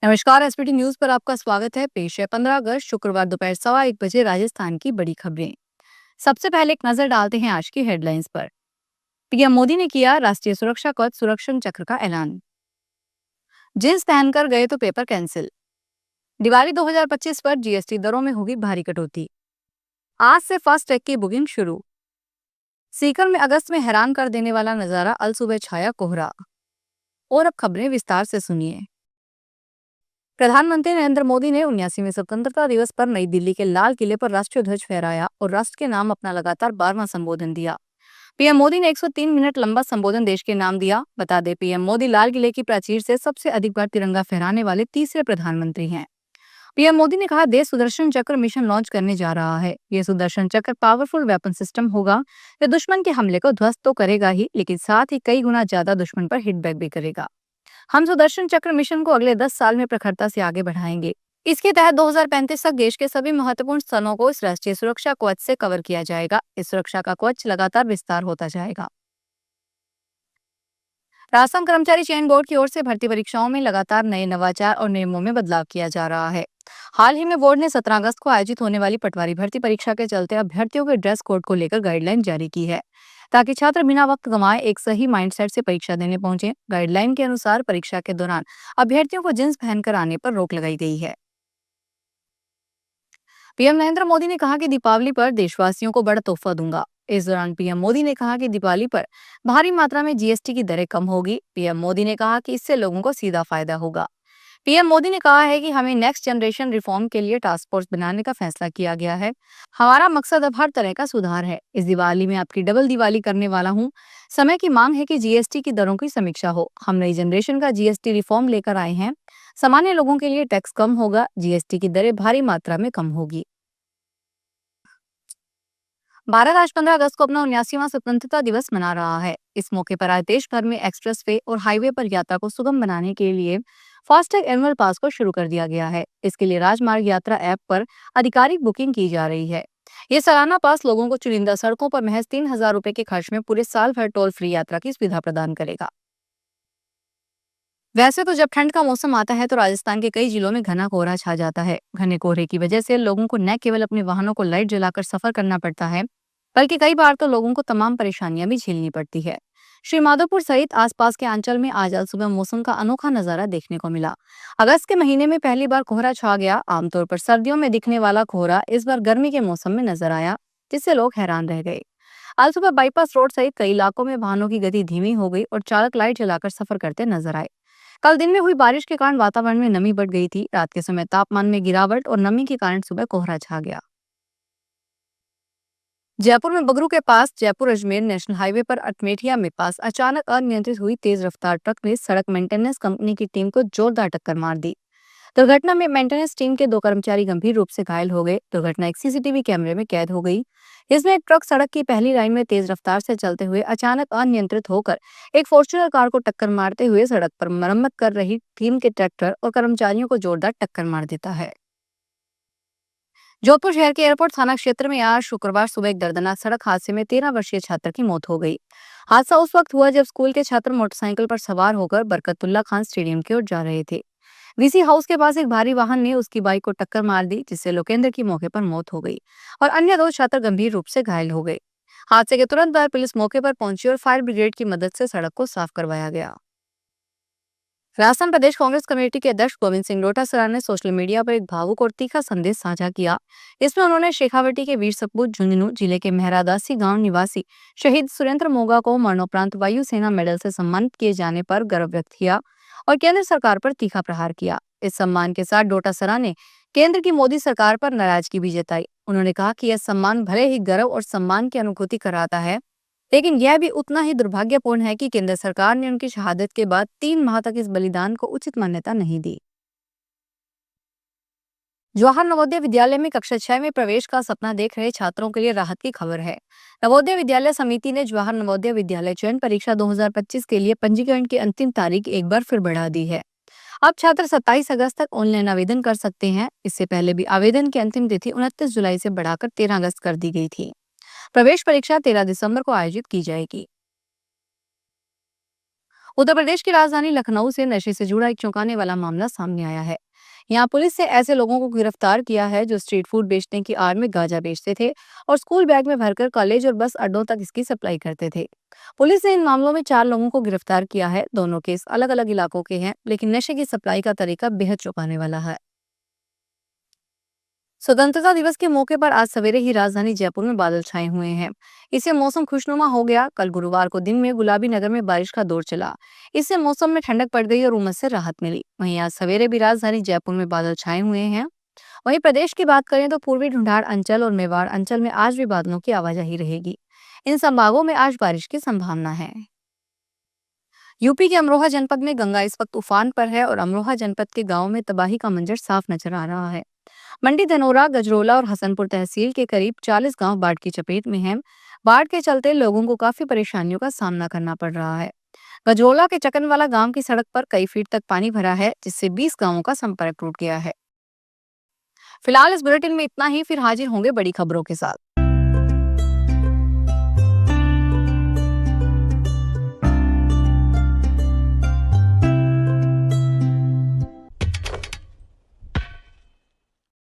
नमस्कार। SPT news पर आपका स्वागत है। पेश है 15 अगस्त शुक्रवार दोपहर 1:15 राजस्थान की बड़ी खबरें। सबसे पहले एक नजर डालते हैं आज की हेडलाइंस पर। पीएम मोदी ने किया राष्ट्रीय सुरक्षा कवच सुरक्षण चक्र का ऐलान। जींस पहनकर गए तो पेपर कैंसिल। दिवाली 2025 पर जीएसटी दरों में होगी भारी कटौती। आज से फास्ट टैग की बुकिंग शुरू। सीकर में अगस्त में हैरान कर देने वाला नजारा, अल सुबह छाया कोहरा। और अब खबरें विस्तार से सुनिए। प्रधानमंत्री नरेंद्र मोदी ने 79वें स्वतंत्रता दिवस पर नई दिल्ली के लाल किले पर राष्ट्रीय ध्वज फहराया और राष्ट्र के नाम अपना लगातार 12वां संबोधन दिया। पीएम मोदी ने 103 मिनट लंबा संबोधन देश के नाम दिया। बता दें, पीएम मोदी लाल किले की प्राचीर से सबसे अधिक बार तिरंगा फहराने वाले तीसरे प्रधानमंत्री हैं। पीएम मोदी ने कहा, देश सुदर्शन चक्र मिशन लॉन्च करने जा रहा है। ये सुदर्शन चक्र पावरफुल वेपन सिस्टम होगा। ये दुश्मन के हमले को ध्वस्त तो करेगा ही, लेकिन साथ ही कई गुना ज्यादा दुश्मन पर हिट बैक भी करेगा। हम सुदर्शन चक्र मिशन को अगले 10 साल में प्रखरता से आगे बढ़ाएंगे। इसके तहत 2035 तक देश के सभी महत्वपूर्ण स्थलों को इस राष्ट्रीय सुरक्षा कवच से कवर किया जाएगा। इस सुरक्षा का कवच लगातार विस्तार होता जाएगा। राजस्थान कर्मचारी चयन बोर्ड की ओर से भर्ती परीक्षाओं में लगातार नए नवाचार और नियमों में बदलाव किया जा रहा है। हाल ही में बोर्ड ने 17 अगस्त को आयोजित होने वाली पटवारी भर्ती परीक्षा के चलते अभ्यर्थियों के ड्रेस कोड को लेकर गाइडलाइन जारी की है, ताकि छात्र बिना वक्त गंवाए एक सही माइंडसेट से परीक्षा देने पहुंचे। गाइडलाइन के अनुसार परीक्षा के दौरान अभ्यर्थियों को जींस पहनकर आने पर रोक लगाई गई है। पीएम नरेंद्र मोदी ने कहा कि दीपावली पर देशवासियों को बड़ा तोहफा दूंगा। इस दौरान पीएम मोदी ने कहा कि दीपावली पर भारी मात्रा में जीएसटी की दरें कम होगी। पीएम मोदी ने कहा कि इससे लोगों को सीधा फायदा होगा। पीएम मोदी ने कहा है कि हमें नेक्स्ट जनरेशन रिफॉर्म के लिए टास्क फोर्स बनाने का फैसला किया गया है। हमारा मकसद अब हर तरह का सुधार है। इस दिवाली में आपकी डबल दिवाली करने वाला हूँ। समय की मांग है कि जीएसटी की दरों की समीक्षा हो। हम नई जनरेशन का जीएसटी रिफॉर्म लेकर आए हैं। सामान्य लोगों के लिए टैक्स कम होगा। जीएसटी की दरें भारी मात्रा में कम होगी। भारत आज 15 अगस्त को अपना 79वां स्वतंत्रता दिवस मना रहा है। इस मौके पर आज देश भर में एक्सप्रेस वे और हाईवे पर यात्रा को सुगम बनाने के लिए फास्टैग एनुअल पास को शुरू कर दिया गया है। इसके लिए राजमार्ग यात्रा ऐप पर आधिकारिक बुकिंग की जा रही है। ये सालाना पास लोगों को चुनिंदा सड़कों पर महज 3,000 रुपए के खर्च में पूरे साल भर टोल फ्री यात्रा की सुविधा प्रदान करेगा। वैसे तो जब ठंड का मौसम आता है तो राजस्थान के कई जिलों में घना कोहरा छा जाता है। घने कोहरे की वजह से लोगों को न केवल अपने वाहनों को लाइट जलाकर सफर करना पड़ता है, बल्कि कई बार तो लोगों को तमाम परेशानियां भी झेलनी पड़ती है। श्री माधोपुर सहित आसपास के अंचल में आज सुबह मौसम का अनोखा नजारा देखने को मिला। अगस्त के महीने में पहली बार कोहरा छा गया। आमतौर पर सर्दियों में दिखने वाला कोहरा इस बार गर्मी के मौसम में नजर आया, जिससे लोग हैरान रह गए। आज सुबह बाईपास रोड सहित कई इलाकों में वाहनों की गति धीमी हो गई और चालक लाइट जलाकर सफर करते नजर आए। कल दिन में हुई बारिश के कारण वातावरण में नमी बढ़ गई थी। रात के समय तापमान में गिरावट और नमी के कारण सुबह कोहरा छा गया। जयपुर में बगरू के पास जयपुर अजमेर नेशनल हाईवे पर अटमेठिया में पास अचानक अनियंत्रित हुई तेज रफ्तार ट्रक ने सड़क मेंटेनेंस कंपनी की टीम को जोरदार टक्कर मार दी। दुर्घटना में मेंटेनेंस टीम के 2 कर्मचारी गंभीर रूप से घायल हो गए। दुर्घटना एक सीसीटीवी कैमरे में कैद हो गई। इसमें एक ट्रक सड़क की पहली लाइन में तेज रफ्तार से चलते हुए अचानक अनियंत्रित होकर एक फॉर्च्यूनर कार को टक्कर मारते हुए सड़क पर मरम्मत कर रही टीम के ट्रैक्टर और कर्मचारियों को जोरदार टक्कर मार देता है। जोधपुर शहर के एयरपोर्ट थाना क्षेत्र में आज शुक्रवार सुबह एक दर्दनाक सड़क हादसे में 13 वर्षीय छात्र की मौत हो गई। हादसा उस वक्त हुआ जब स्कूल के छात्र मोटरसाइकिल पर सवार होकर बरकतुल्ला खान स्टेडियम की ओर जा रहे थे। वीसी हाउस के पास एक भारी वाहन ने उसकी बाइक को टक्कर मार दी, जिससे लोकेंद्र की मौके पर मौत हो गई और अन्य 2 छात्र गंभीर रूप से घायल हो गए। हादसे के तुरंत बाद पुलिस मौके पर पहुंची और फायर ब्रिगेड की मदद से सड़क को साफ करवाया गया। राजस्थान प्रदेश कांग्रेस कमेटी के अध्यक्ष गोविंद सिंह डोटासरा ने सोशल मीडिया पर एक भावुक और तीखा संदेश साझा किया। इसमें उन्होंने शेखावटी के वीर सपूत झुंझुनू जिले के मेहरादासी गांव निवासी शहीद सुरेंद्र मोगा को मरणोपरांत वायुसेना मेडल से सम्मानित किए जाने पर गर्व व्यक्त किया और केंद्र सरकार पर तीखा प्रहार किया। इस सम्मान के साथ डोटासरा ने केंद्र की मोदी सरकार पर नाराजगी भी जताई। उन्होंने कहा कि यह सम्मान भले ही गर्व और सम्मान की अनुभूति कराता है, लेकिन यह भी उतना ही दुर्भाग्यपूर्ण है कि केंद्र सरकार ने उनकी शहादत के बाद 3 माह तक इस बलिदान को उचित मान्यता नहीं दी। जवाहर नवोदय विद्यालय में कक्षा 6 में प्रवेश का सपना देख रहे छात्रों के लिए राहत की खबर है। नवोदय विद्यालय समिति ने जवाहर नवोदय विद्यालय चयन परीक्षा 2025 के लिए पंजीकरण की अंतिम तारीख एक बार फिर बढ़ा दी है। अब छात्र 27 अगस्त तक ऑनलाइन आवेदन कर सकते हैं। इससे पहले भी आवेदन की अंतिम तिथि 29 जुलाई से बढ़ाकर 13 अगस्त कर दी गई थी। प्रवेश परीक्षा 13 दिसंबर को आयोजित की जाएगी। उत्तर प्रदेश की राजधानी लखनऊ से नशे से जुड़ा एक चौंकाने वाला मामला सामने आया है। यहाँ पुलिस ने ऐसे लोगों को गिरफ्तार किया है जो स्ट्रीट फूड बेचने की आड़ में गांजा बेचते थे और स्कूल बैग में भरकर कॉलेज और बस अड्डों तक इसकी सप्लाई करते थे। पुलिस ने इन मामलों में 4 लोगों को गिरफ्तार किया है। दोनों केस अलग अलग इलाकों के हैं, लेकिन नशे की सप्लाई का तरीका बेहद चौंकाने वाला है। स्वतंत्रता दिवस के मौके पर आज सवेरे ही राजधानी जयपुर में बादल छाए हुए हैं। इससे मौसम खुशनुमा हो गया। कल गुरुवार को दिन में गुलाबी नगर में बारिश का दौर चला। इससे मौसम में ठंडक पड़ गई और उमस से राहत मिली। वहीं आज सवेरे भी राजधानी जयपुर में बादल छाए हुए हैं। वहीं प्रदेश की बात करें तो पूर्वी ढूंढाड़ अंचल और मेवाड़ अंचल में आज भी बादलों की आवाजाही रहेगी। इन संभागों में आज बारिश की संभावना है। यूपी के अमरोहा जनपद में गंगा इस वक्त उफान पर है और अमरोहा जनपद के गांवों में तबाही का मंजर साफ नजर आ रहा है। मंडी धनोरा, गजरोला और हसनपुर तहसील के करीब 40 गांव बाढ़ की चपेट में हैं। बाढ़ के चलते लोगों को काफी परेशानियों का सामना करना पड़ रहा है। गजरोला के चकनवाला गांव की सड़क पर कई फीट तक पानी भरा है, जिससे 20 गांवों का संपर्क टूट गया है। फिलहाल इस बुलेटिन में इतना ही। फिर हाजिर होंगे बड़ी खबरों के साथ।